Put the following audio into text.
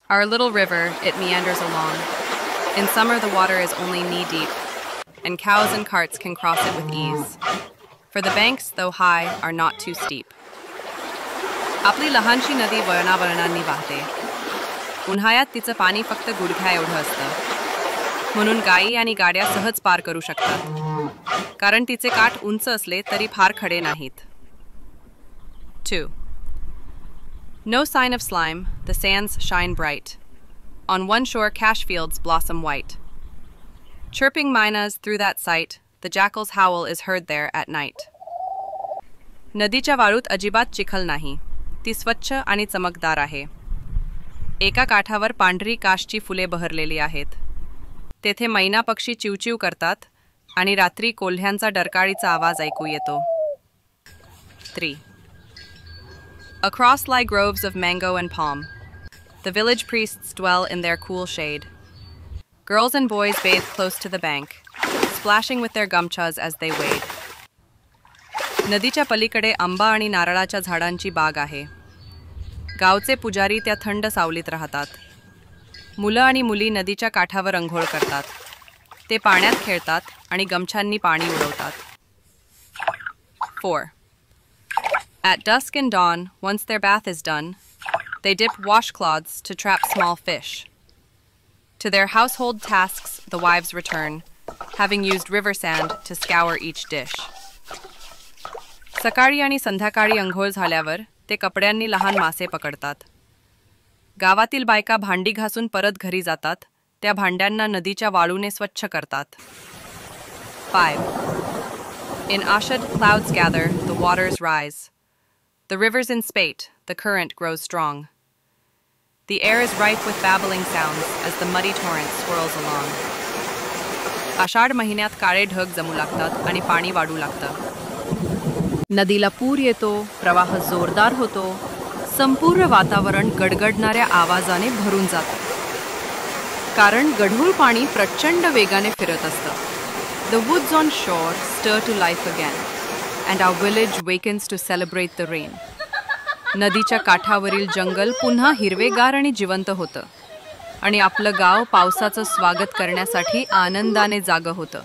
Our little river, it meanders along. In summer, the water is only knee-deep, and cows and carts can cross it with ease. For the banks, though high, are not too steep. आपली लहानशी नदी वळणावळणांनी वाहते. उन्हाळ्यात तिचं पाणी फक्त गुडघ्या एवढं असतं. म्हणून गायी आणि गाड्या सहज पार करू शकतात. कारण तिचे काठ उंच असले तरी फार खडे नाहीत. 2. No sign of slime, the sands shine bright. On one shore cash fields blossom white. Chirping mynas through that sight, the jackal's howl is heard there at night. नदीच्या वाळूत अजिबात चिखल नाही. ती स्वच्छ आणि चमकदार आहे. एका काठावर पांढरी काशची फुले बहरलेली आहेत. तेथे मैना पक्षी चिवचिव करतात आणि रात्री कोल्ह्यांचा डरकाळीचा आवाज ऐकू येतो. 3. Across lie groves of mango and palm. The village priests dwell in their cool shade. Girls and boys bathe close to the bank, splashing with their gumchas as they wade. नदीच्या पलीकडे आंबा आणि नारळाच्या झाडांची बाग आहे. गावचे पुजारी त्या थंड सावलीत राहतात. मुलं आणि मुली नदीच्या काठावर अंघोळ करतात. ते पाण्यात खेळतात आणि गमछांनी पाणी उडवतात. 4. At dusk and dawn, once their bath is done, they dip washcloths to trap small fish. To their household tasks the wives return, having used river sand to scour each dish. सकाळी आणि संध्याकाळी अंघोळ झाल्यावर ते कपड्यांनी लहान मासे पकडतात. गावातील बायका भांडी घासून परत घरी जातात. त्या भांड्यांना नदीच्या वाळूने स्वच्छ करतात. 5. In Ashad clouds gather, the waters rise. The rivers in spate, the current grows strong. The air is rife with babbling sounds as the muddy torrent swirls along. आषाढ महिन्यात काळे ढग जमू लागतात आणि पाणी वाढू लागतं. नदीला पूर येतो, प्रवाह जोरदार होतो, संपूर्ण वातावरण गडगडणाऱ्या आवाजाने भरून जातं. कारण गढूळ पाणी प्रचंड वेगाने फिरत असतं. The woods on shore stir to life again, and our village wakens to celebrate the rain. नदीच्या काठावरील जंगल पुन्हा हिरवेगार आणि जिवंत होतं, आणि आपलं गाव पावसाचं स्वागत करण्यासाठी आनंदाने जागं होतं.